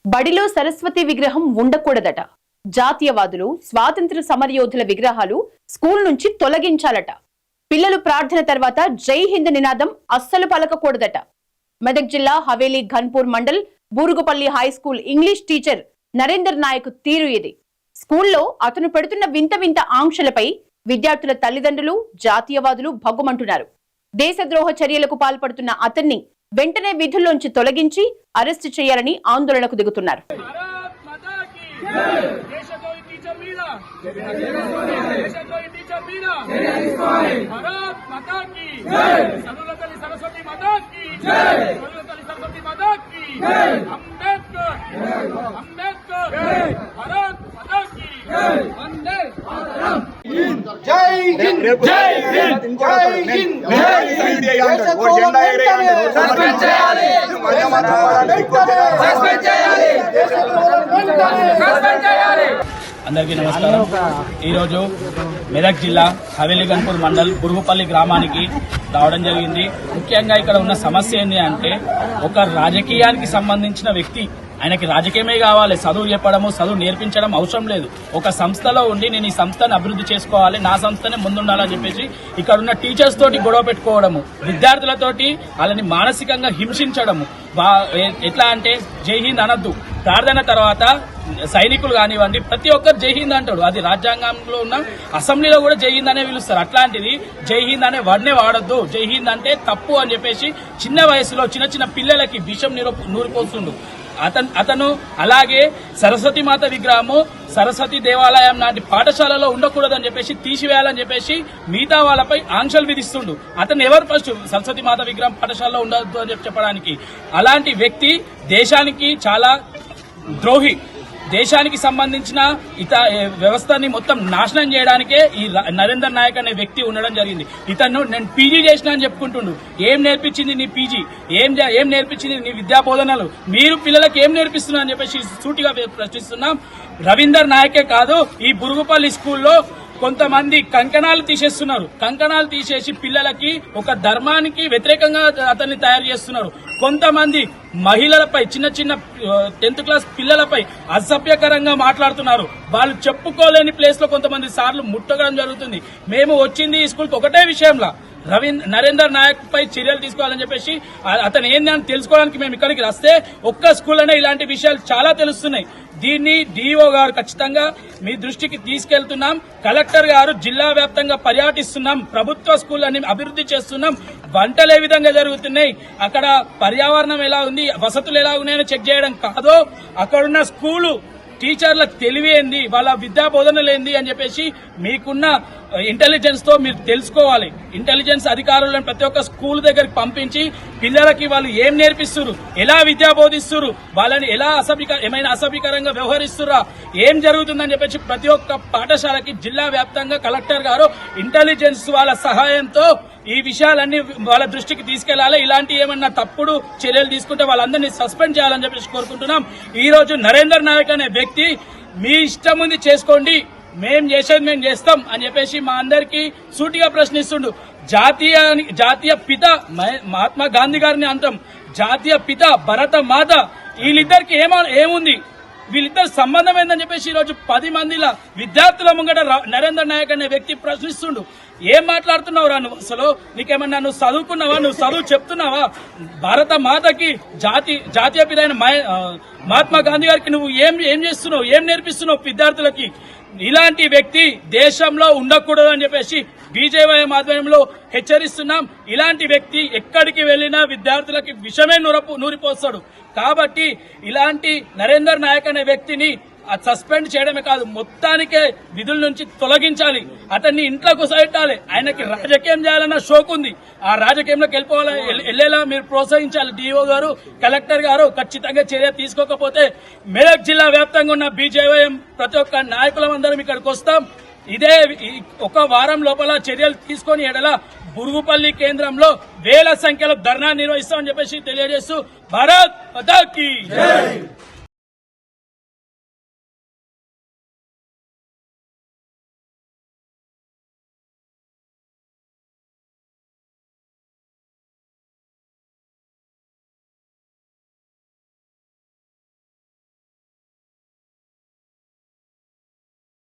బడిలో సరస్వతి విగ్రహం ఉండకూడదట. జాతీయవాదులు, స్వాతంత్ర సమరయోధుల విగ్రహాలు స్కూల్ నుంచి తొలగించాలట. పిల్లలు ప్రార్థన తర్వాత జై హింద్ నినాదం అస్సలు పలకకూడదట. మెదక్ జిల్లా Haveli Ghanpur mandal Burugupalli high school English teacher Narender Naik తీరు ఇది. స్కూల్లో అతను పెడుతున్న వింత వింత ఆంక్షలపై విద్యార్థుల తల్లిదండ్రులు, జాతీయవాదులు భగ్గుమంటున్నారు. దేశద్రోహ చర్యలకు పాల్పడుతున్న అతన్ని వెంటనే విధుల్లోంచి తొలగించి అరెస్టు చేయాలని ఆందోళనకు దిగుతున్నారు. జై హింద్ జై హింద్ జై హింద్ అందరికీ నమస్కారం. ఈరోజు మెదక్ జిల్లా హవేలీ ఘన్పూర్ మండల్ బురుగుపల్లి గ్రామానికి రావడం జరిగింది. ముఖ్యంగా ఇక్కడ ఉన్న సమస్య ఏంటి అంటే, ఒక రాజకీయానికి సంబంధించిన వ్యక్తి, ఆయనకి రాజకీయమే కావాలి, చదువు చెప్పడము, చదువు నేర్పించడం అవసరం లేదు. ఒక సంస్థలో ఉండి నేను ఈ సంస్థను అభివృద్ధి చేసుకోవాలి, నా సంస్థనే ముందుండాలని చెప్పేసి ఇక్కడ ఉన్న టీచర్స్ తోటి గొడవ పెట్టుకోవడము, విద్యార్థులతోటి వాళ్ళని మానసికంగా హింసించడము. ఎట్లా అంటే జై హింద్ అనద్దు, ప్రార్థన తర్వాత సైనికులు కానివ్వండి ప్రతి ఒక్కరు జై హింద్ అంటాడు. అది రాజ్యాంగంలో ఉన్న అసెంబ్లీలో కూడా జై హింద్ అనే పిలుస్తారు. అట్లాంటిది జై హింద్ అనే వర్డ్నే వాడొద్దు, జై హింద్ అంటే తప్పు అని చెప్పేసి చిన్న వయసులో చిన్న పిల్లలకి విషం నూరిపోతుండు అతను. అలాగే సరస్వతి మాత విగ్రహము సరస్వతి దేవాలయం లాంటి పాఠశాలలో ఉండకూడదని చెప్పేసి తీసివేయాలని చెప్పేసి మిగతా వాళ్ళపై ఆంక్షలు విధిస్తుండు. అతను ఎవరు ఫస్ట్ సరస్వతి మాత విగ్రహం పాఠశాలలో ఉండద్దు అని చెప్పడానికి? అలాంటి వ్యక్తి దేశానికి చాలా ద్రోహి. దేశానికి సంబంధించిన వ్యవస్థని మొత్తం నాశనం చేయడానికే ఈ నరేందర్ నాయక్ అనే వ్యక్తి ఉండడం జరిగింది. ఇతను నేను పీజీ చేసిన అని చెప్పుకుంటుండు. ఏం నేర్పించింది నీ పీజీ? ఏం నేర్పించింది నీ విద్యా బోధనలు? మీరు పిల్లలకు ఏం నేర్పిస్తున్నారు అని చెప్పేసి సూటిగా ప్రశ్నిస్తున్నాం. రవీందర్ నాయకే కాదు, ఈ బురుగుపల్లి స్కూల్లో కొంతమంది కంకణాలు తీసేస్తున్నారు. కంకణాలు తీసేసి పిల్లలకి ఒక ధర్మానికి వ్యతిరేకంగా అతన్ని తయారు చేస్తున్నారు. కొంతమంది మహిళలపై, చిన్న 10th క్లాస్ పిల్లలపై అసభ్యకరంగా మాట్లాడుతున్నారు. వాళ్ళు చెప్పుకోలేని ప్లేస్ లో కొంతమంది సార్లు ముట్టగడం జరుగుతుంది. మేము వచ్చింది ఈ స్కూల్కి ఒకటే విషయంలో, నరేందర్ నాయక్ పై చర్యలు తీసుకోవాలని చెప్పేసి, అతను ఏందని తెలుసుకోవడానికి మేము ఇక్కడికి వస్తే ఒక్క స్కూల్లోనే ఇలాంటి విషయాలు చాలా తెలుస్తున్నాయి. దీన్ని డిఓ గారు ఖచ్చితంగా మీ దృష్టికి తీసుకెళ్తున్నాం. కలెక్టర్ గారు జిల్లా వ్యాప్తంగా పర్యటిస్తున్నాం. ప్రభుత్వ స్కూళ్ళని అభివృద్ధి చేస్తున్నాం. వంటలు ఏ విధంగా జరుగుతున్నాయి, అక్కడ పర్యావరణం ఎలా ఉంది, వసతులు ఎలా ఉన్నాయని చెక్ చేయడం కాదు, అక్కడున్న స్కూలు టీచర్ల తెలివి ఏంది, వాళ్ళ విద్యా బోధనలు ఏంది అని చెప్పేసి మీకున్న ఇంటెలిజెన్స్ తో మీరు తెలుసుకోవాలి. ఇంటెలిజెన్స్ అధికారులను ప్రతి ఒక్క స్కూల్ దగ్గరికి పంపించి పిల్లలకి వాళ్ళు ఏం నేర్పిస్తున్నారు, ఎలా విద్యా బోధిస్తున్నారు, వాళ్ళని ఎలా ఏమైనా అసభ్యకరంగా వ్యవహరిస్తురా, ఏం జరుగుతుందని చెప్పేసి ప్రతి ఒక్క పాఠశాలకి జిల్లా వ్యాప్తంగా కలెక్టర్ గారు ఇంటెలిజెన్స్ వాళ్ళ సహాయంతో ఈ విషయాలన్నీ వాళ్ళ దృష్టికి తీసుకెళ్లాలి. ఇలాంటి ఏమన్నా తప్పుడు చర్యలు తీసుకుంటే వాళ్ళందరినీ సస్పెండ్ చేయాలని చెప్పేసి కోరుకుంటున్నాం. ఈ రోజు నరేందర్ నాయక్ అనే వ్యక్తి మీ ఇష్టం ఉంది చేసుకోండి, మేం చేసేది మేము చేస్తాం అని చెప్పేసి మా అందరికీ సూటిగా ప్రశ్నిస్తుండు. జాతీయ పిత మహాత్మా గాంధీ గారిని అంటాం, జాతీయ పిత భరత మాత, వీళ్ళిద్దరికి ఏముంది, వీళ్ళిద్దరు సంబంధం ఏందని చెప్పేసి ఈ రోజు 10 మందిల విద్యార్థుల ముంగట నరేందర్ నాయక్ అనే వ్యక్తి ప్రశ్నిస్తుండు. ఏం మాట్లాడుతున్నావురా నువ్వు? అసలు నీకేమన్నా నువ్వు చదువుకున్నావా? నువ్వు చదువు చెప్తున్నావా? భారత మాతకి జాతీయ పిత అయిన మహాత్మా గాంధీ గారికి నువ్వు ఏం చేస్తున్నావు, ఏం నేర్పిస్తున్నావు విద్యార్థులకి? ఇలాంటి వ్యక్తి దేశంలో ఉండకూడదు అని చెప్పేసి బీజేవైఎం ఆధ్వర్యంలో హెచ్చరిస్తున్నాం. ఇలాంటి వ్యక్తి ఎక్కడికి వెళ్లినా విద్యార్థులకి విషమే నూరిపోస్తాడు. కాబట్టి ఇలాంటి నరేందర్ నాయక్ అనే వ్యక్తిని సస్పెండ్ చేయడమే కాదు, మొత్తానికే విధుల నుంచి తొలగించాలి. అతన్ని ఇంట్లో కూర్చోబెట్టాలి. ఆయనకి రాజకీయం చేయాలన్న షోక్ ఉంది. ఆ రాజకీయంలోకి వెళ్లేలా మీరు ప్రోత్సహించాలి. డిఓ గారు, కలెక్టర్ గారు ఖచ్చితంగా చర్య తీసుకోకపోతే మెదక్ జిల్లా వ్యాప్తంగా ఉన్న బీజేవైఎం ప్రతి ఒక్క నాయకులందరం ఇక్కడికి వస్తాం. ఇదే ఒక వారం లోపల చర్యలు తీసుకుని ఎడల బురుగుపల్లి కేంద్రంలో వేల సంఖ్యలో ధర్నా నిర్వహిస్తామని చెప్పేసి తెలియజేస్తూ భారత్ మాతా కీ జై.